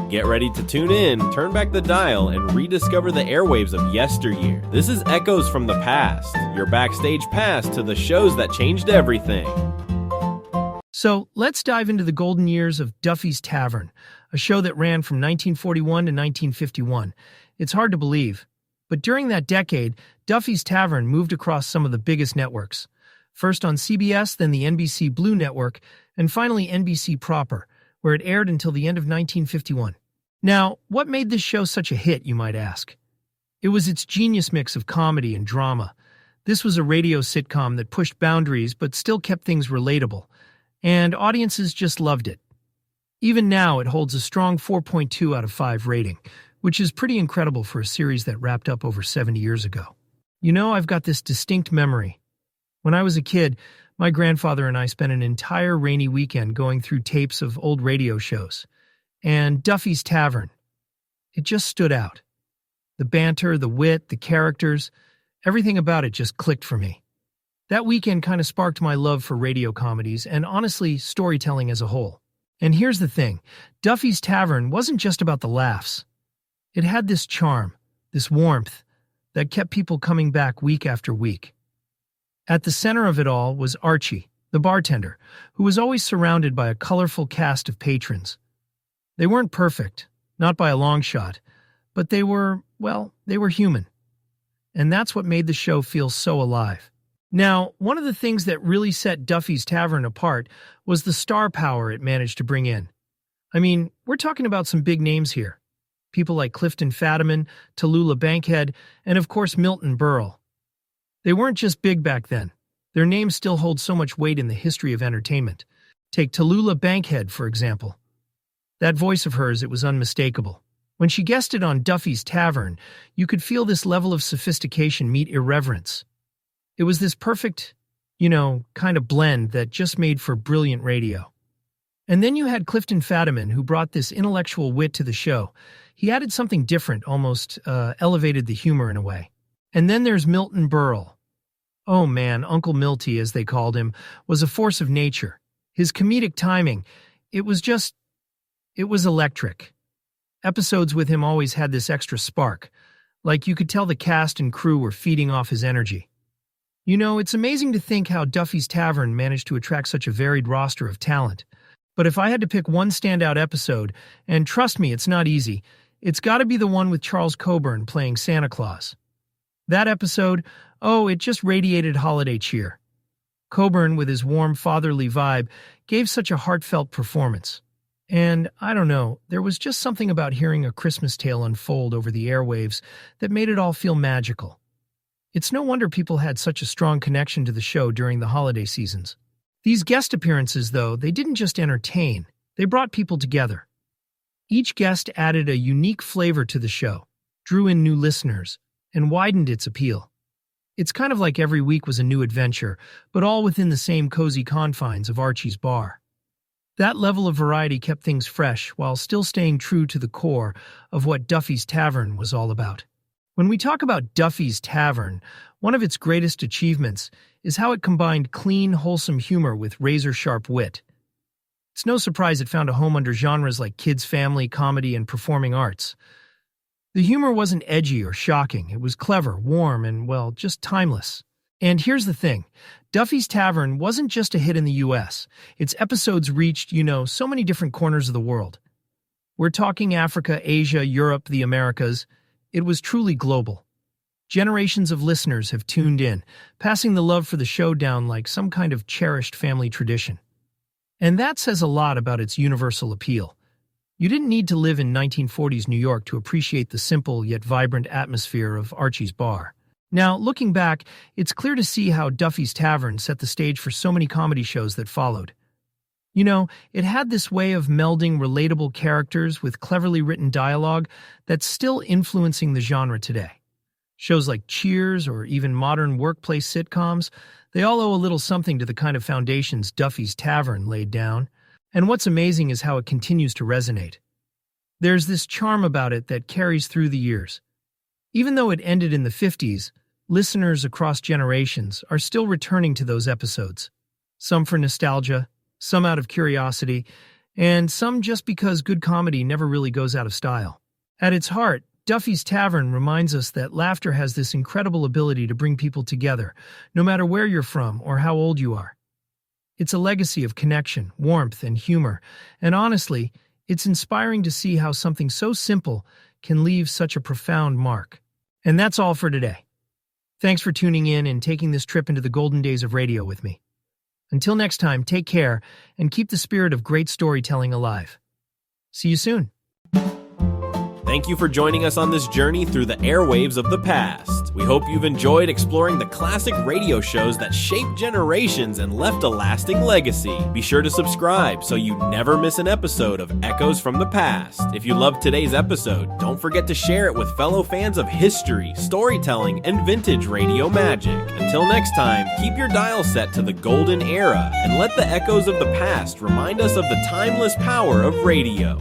Get ready to tune in, turn back the dial, and rediscover the airwaves of yesteryear. This is Echoes from the Past, your backstage pass to the shows that changed everything. So, let's dive into the golden years of Duffy's Tavern, a show that ran from 1941 to 1951. It's hard to believe, but during that decade, Duffy's Tavern moved across some of the biggest networks. First on CBS, then the NBC Blue Network, and finally NBC proper, where it aired until the end of 1951. Now, what made this show such a hit, you might ask? It was its genius mix of comedy and drama. This was a radio sitcom that pushed boundaries but still kept things relatable, and audiences just loved it. Even now, it holds a strong 4.2 out of 5 rating, which is pretty incredible for a series that wrapped up over 70 years ago. You know, I've got this distinct memory. When I was a kid, my grandfather and I spent an entire rainy weekend going through tapes of old radio shows. And Duffy's Tavern, it just stood out. The banter, the wit, the characters, everything about it just clicked for me. That weekend kind of sparked my love for radio comedies and, honestly, storytelling as a whole. And here's the thing, Duffy's Tavern wasn't just about the laughs. It had this charm, this warmth, that kept people coming back week after week. At the center of it all was Archie, the bartender, who was always surrounded by a colorful cast of patrons. They weren't perfect, not by a long shot, but they were human. And that's what made the show feel so alive. Now, one of the things that really set Duffy's Tavern apart was the star power it managed to bring in. I mean, we're talking about some big names here. People like Clifton Fadiman, Tallulah Bankhead, and of course Milton Berle. They weren't just big back then. Their names still hold so much weight in the history of entertainment. Take Tallulah Bankhead, for example. That voice of hers, it was unmistakable. When she guested on Duffy's Tavern, you could feel this level of sophistication meet irreverence. It was this perfect, kind of blend that just made for brilliant radio. And then you had Clifton Fadiman, who brought this intellectual wit to the show. He added something different, almost elevated the humor in a way. And then there's Milton Berle. Oh man, Uncle Milty, as they called him, was a force of nature. His comedic timing, it was electric. Episodes with him always had this extra spark, like you could tell the cast and crew were feeding off his energy. You know, it's amazing to think how Duffy's Tavern managed to attract such a varied roster of talent. But if I had to pick one standout episode, and trust me, it's not easy, it's got to be the one with Charles Coburn playing Santa Claus. That episode, it just radiated holiday cheer. Coburn, with his warm fatherly vibe, gave such a heartfelt performance. And, I don't know, there was just something about hearing a Christmas tale unfold over the airwaves that made it all feel magical. It's no wonder people had such a strong connection to the show during the holiday seasons. These guest appearances, though, they didn't just entertain, they brought people together. Each guest added a unique flavor to the show, drew in new listeners, and widened its appeal. It's kind of like every week was a new adventure, but all within the same cozy confines of Archie's bar. That level of variety kept things fresh while still staying true to the core of what Duffy's Tavern was all about. When we talk about Duffy's Tavern, one of its greatest achievements is how it combined clean, wholesome humor with razor-sharp wit. It's no surprise it found a home under genres like kids' family, comedy, and performing arts. The humor wasn't edgy or shocking. It was clever, warm, and, just timeless. And here's the thing. Duffy's Tavern wasn't just a hit in the U.S. Its episodes reached, so many different corners of the world. We're talking Africa, Asia, Europe, the Americas. It was truly global. Generations of listeners have tuned in, passing the love for the show down like some kind of cherished family tradition. And that says a lot about its universal appeal. You didn't need to live in 1940s New York to appreciate the simple yet vibrant atmosphere of Archie's bar. Now, looking back, it's clear to see how Duffy's Tavern set the stage for so many comedy shows that followed. It had this way of melding relatable characters with cleverly written dialogue that's still influencing the genre today. Shows like Cheers or even modern workplace sitcoms, they all owe a little something to the kind of foundations Duffy's Tavern laid down. And what's amazing is how it continues to resonate. There's this charm about it that carries through the years. Even though it ended in the 50s, listeners across generations are still returning to those episodes. Some for nostalgia, some out of curiosity, and some just because good comedy never really goes out of style. At its heart, Duffy's Tavern reminds us that laughter has this incredible ability to bring people together, no matter where you're from or how old you are. It's a legacy of connection, warmth, and humor, and honestly, it's inspiring to see how something so simple can leave such a profound mark. And that's all for today. Thanks for tuning in and taking this trip into the golden days of radio with me. Until next time, take care and keep the spirit of great storytelling alive. See you soon. Thank you for joining us on this journey through the airwaves of the past. We hope you've enjoyed exploring the classic radio shows that shaped generations and left a lasting legacy. Be sure to subscribe so you never miss an episode of Echoes from the Past. If you loved today's episode, don't forget to share it with fellow fans of history, storytelling, and vintage radio magic. Until next time, keep your dial set to the golden era and let the echoes of the past remind us of the timeless power of radio.